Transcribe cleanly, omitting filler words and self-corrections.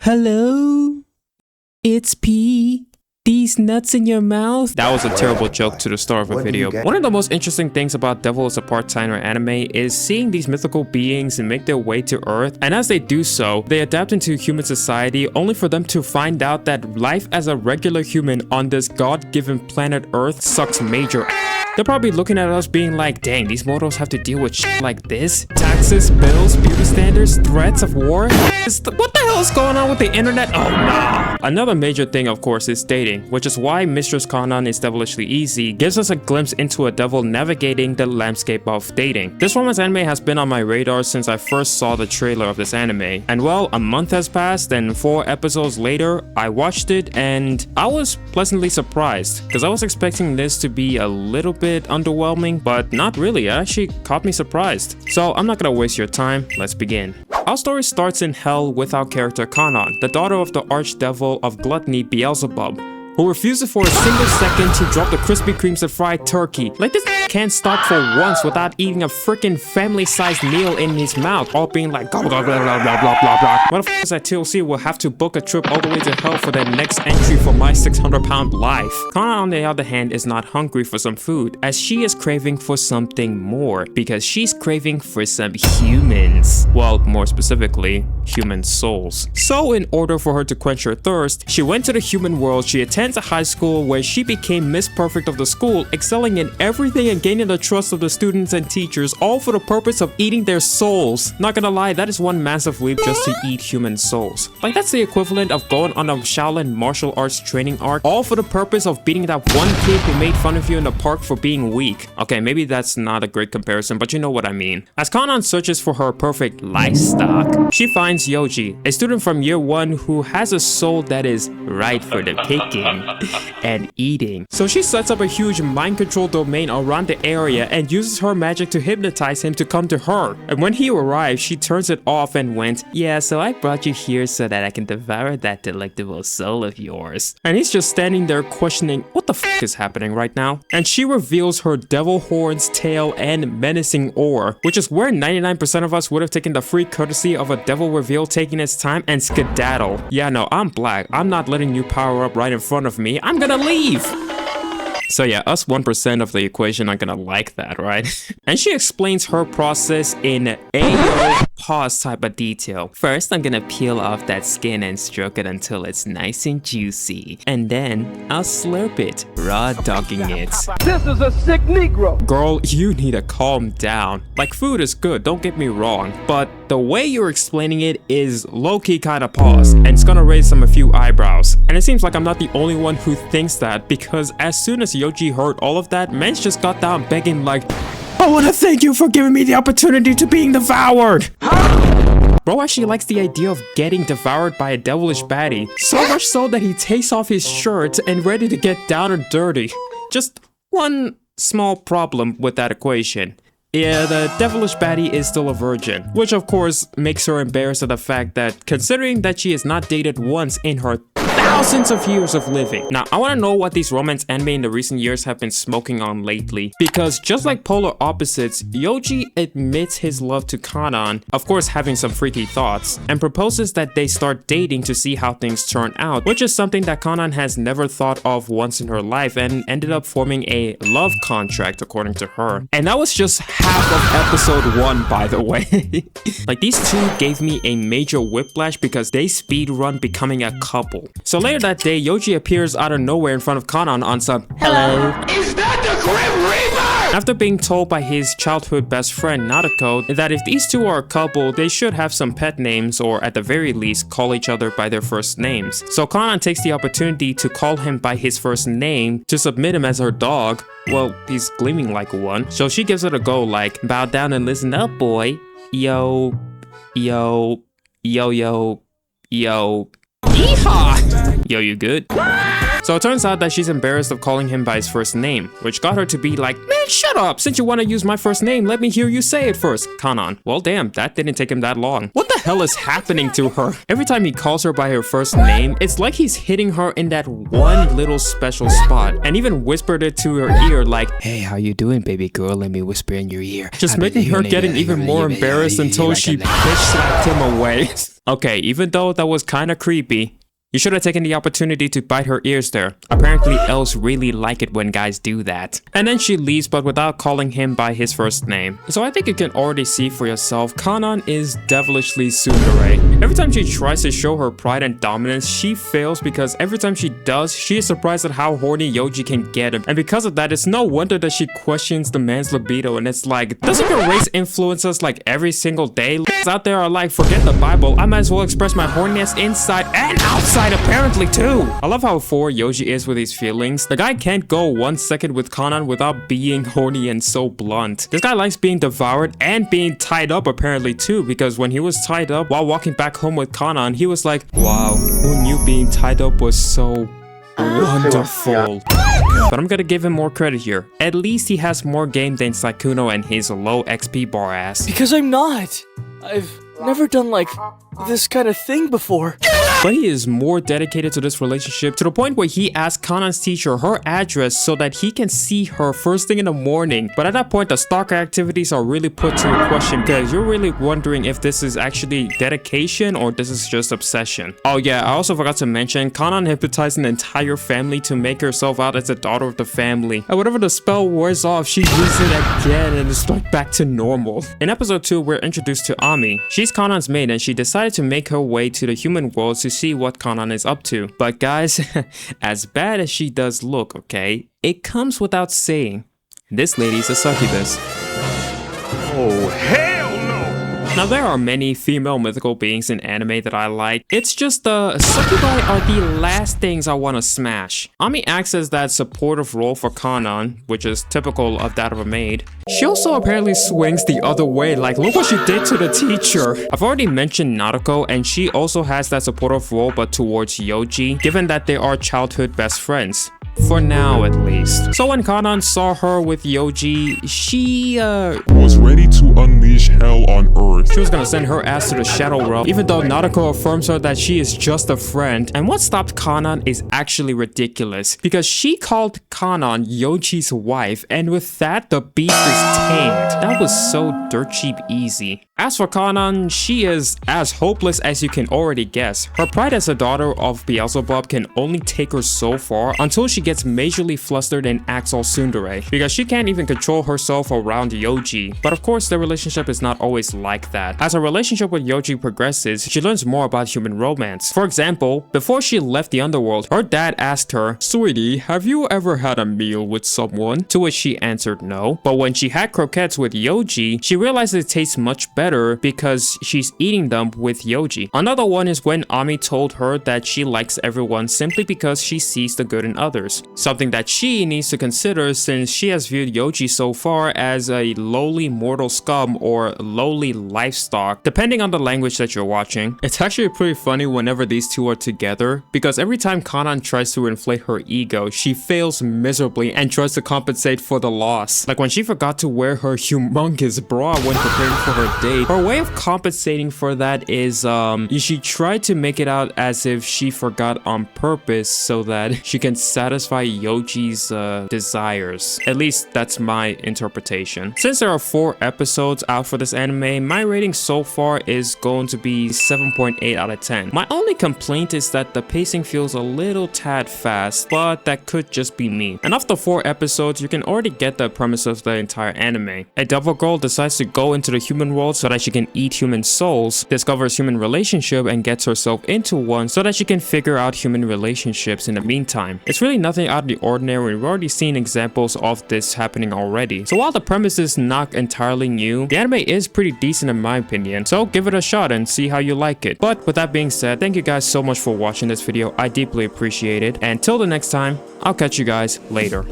Hello? It's P. These nuts in your mouth? That was a terrible joke to the start of a video. One of the most interesting things about Devil is a Part-Timer anime is seeing these mythical beings make their way to Earth, and as they do so, they adapt into human society only for them to find out that life as a regular human on this god-given planet Earth sucks major. They're probably looking at us being like, dang, these mortals have to deal with shit like this? Taxes, bills, beauty standards, threats of war? What the hell is going on with the internet? Oh nah. Another major thing, of course, is dating, which is why Mistress Kanan is Devilishly Easy gives us a glimpse into a devil navigating the landscape of dating. This romance anime has been on my radar since I first saw the trailer of this anime. And well, a month has passed and 4 episodes later, I watched it and I was pleasantly surprised because I was expecting this to be a little bit underwhelming, but not really. It actually caught me surprised. So I'm not gonna waste your time, let's begin. Our story starts in hell with our character Kanan, the daughter of the archdevil of gluttony Beelzebub, who refuses for a single second to drop the Krispy Kremes and fried turkey. Like this can't stop for once without eating a freaking family-sized meal in his mouth, all being like blah blah blah blah blah blah blah blah. What if at TLC will have to book a trip all the way to hell for their next entry for my 600-pound life? Kanan, on the other hand, is not hungry for some food, as she is craving for something more, because she's craving for some humans. Well, more specifically, human souls. So in order for her to quench her thirst, she went to the human world. She attends a high school where she became Miss Perfect of the school, excelling in everything and gaining the trust of the students and teachers, all for the purpose of eating their souls. Not gonna lie, that is one massive leap just to eat human souls. Like that's the equivalent of going on a Shaolin martial arts training arc, all for the purpose of beating that one kid who made fun of you in the park for being weak. Okay, maybe that's not a great comparison, but you know what I mean. As Kanan searches for her perfect livestock, she finds Yoji, a student from year 1 who has a soul that is right for the picking and eating. So she sets up a huge mind control domain around the area and uses her magic to hypnotize him to come to her. And when he arrives, she turns it off and went, yeah, so I brought you here so that I can devour that delectable soul of yours. And he's just standing there questioning, what the f is happening right now? And she reveals her devil horns, tail, and menacing ore, which is where 99% of us would have taken the free courtesy of a devil reveal taking its time and skedaddle. Yeah, no, I'm black. I'm not letting you power up right in front of me. I'm gonna leave. So yeah, us 1% of the equation are gonna like that, right? And she explains her process in Ayo pause type of detail. First, I'm gonna peel off that skin and stroke it until it's nice and juicy. And then, I'll slurp it, raw dogging it. This is a sick Negro! Girl, you need to calm down. Like, food is good, don't get me wrong. But the way you're explaining it is low-key kinda pause, and it's gonna raise a few eyebrows. And it seems like I'm not the only one who thinks that, because as soon as Yoji heard all of that, Mens just got down begging like, I wanna thank you for giving me the opportunity to being devoured! Bro actually likes the idea of getting devoured by a devilish baddie, so much so that he takes off his shirt and ready to get down and dirty. Just one small problem with that equation. Yeah, the devilish baddie is still a virgin, which of course makes her embarrassed at the fact that considering that she has not dated once in her thousands of years of living. Now, I want to know what these romance anime in the recent years have been smoking on lately, because just like polar opposites, Yoji admits his love to Kanan, of course having some freaky thoughts, and proposes that they start dating to see how things turn out, which is something that Kanan has never thought of once in her life and ended up forming a love contract according to her. And that was just half of episode 1, by the way. Like, these two gave me a major whiplash because they speedrun becoming a couple. So later that day, Yoji appears out of nowhere in front of Kanan on some hello. Is that the Grim Reaper? After being told by his childhood best friend Nadeko that if these two are a couple, they should have some pet names or at the very least call each other by their first names. So Kanan takes the opportunity to call him by his first name to submit him as her dog. Well, he's gleaming like one. So she gives it a go like, bow down and listen up, boy. Yo, yo, yo, yo, yo. Yeehaw! Yo, you good? So it turns out that she's embarrassed of calling him by his first name, which got her to be like, man, shut up! Since you want to use my first name, let me hear you say it first, Kanan. Well, damn, that didn't take him that long. What the hell is happening to her? Every time he calls her by her first name, it's like he's hitting her in that one little special spot, and even whispered it to her ear like, hey, how you doing, baby girl? Let me whisper in your ear. Just making her getting even more embarrassed until she bitch slapped him away. Okay, even though that was kinda creepy, you should have taken the opportunity to bite her ears there. Apparently elves really like it when guys do that. And then she leaves, but without calling him by his first name. So I think you can already see for yourself, Kanan is Devilishly Tsundere. Every time she tries to show her pride and dominance, she fails because every time she does, she is surprised at how horny Yoji can get him. And because of that, it's no wonder that she questions the man's libido, and it's like, doesn't your race influence us like every single day? Out there are like, forget the Bible, I might as well express my horniness inside and outside apparently too. I love how forward Yoji is with his feelings. The guy can't go 1 second with Kanan without being horny and so blunt. This guy likes being devoured and being tied up apparently too, because when he was tied up while walking back home with Kanan, he was like, wow, who knew being tied up was so wonderful. But I'm gonna give him more credit here. At least he has more game than Sykkuno and his low XP bar ass. Because I'm not. I've never done like this kind of thing before. But he is more dedicated to this relationship to the point where he asked Kanan's teacher her address so that he can see her first thing in the morning. But at that point, the stalker activities are really put to question because you're really wondering if this is actually dedication or this is just obsession. Oh yeah, I also forgot to mention, Kanan hypnotized an entire family to make herself out as the daughter of the family. And whenever the spell wears off, she uses it again and it's like back to normal. In episode 2, we're introduced to Ami. She's Kanan's maid and she decided to make her way to the human world to see what Kanan is up to. But guys, as bad as she does look, okay, it comes without saying, this lady's a succubus. Oh, hell no! Now there are many female mythical beings in anime that I like. It's just the succubi are the last things I want to smash. Ami acts as that supportive role for Kanan, which is typical of that of a maid. She also apparently swings the other way, like look what she did to the teacher. I've already mentioned Naruto, and she also has that supportive role but towards Yoji, given that they are childhood best friends. For now, at least. So when Kanan saw her with Yoji, she was ready to unleash hell on Earth. She was gonna send her ass to the Shadow Realm, even though Naruto affirms her that she is just a friend. And what stopped Kanan is actually ridiculous, because she called Kanan Yoji's wife, and with that, the beast is tamed. That was so dirt cheap easy. As for Kanan, she is as hopeless as you can already guess. Her pride as a daughter of Beelzebub can only take her so far until she gets majorly flustered and acts all tsundere, because she can't even control herself around Yoji. But of course, their relationship is not always like that. As her relationship with Yoji progresses, she learns more about human romance. For example, before she left the underworld, her dad asked her, "Sweetie, have you ever had a meal with someone?" To which she answered no. But when she had croquettes with Yoji, she realized it tastes much better because she's eating them with Yoji. Another one is when Ami told her that she likes everyone simply because she sees the good in others. Something that she needs to consider since she has viewed Yoji so far as a lowly mortal scum or lowly livestock, depending on the language that you're watching. It's actually pretty funny whenever these two are together, because every time Kanan tries to inflate her ego, she fails miserably and tries to compensate for the loss. Like when she forgot to wear her humongous bra when preparing for her date, her way of compensating for that is she tried to make it out as if she forgot on purpose so that she can satisfy Yoji's desires. At least that's my interpretation. Since there are 4 episodes out for this anime, my rating so far is going to be 7.8 out of 10. My only complaint is that the pacing feels a little tad fast, but that could just be me. And after 4 episodes, you can already get the premise of the entire anime. A devil girl decides to go into the human world so that she can eat human souls, discovers human relationship and gets herself into one so that she can figure out human relationships in the meantime. It's really nothing out of the ordinary. We've already seen examples of this happening already. So while the premise is not entirely new, the anime is pretty decent in my opinion, so give it a shot and see how you like it. But with that being said, thank you guys so much for watching this video. I deeply appreciate it, and till the next time, I'll catch you guys later.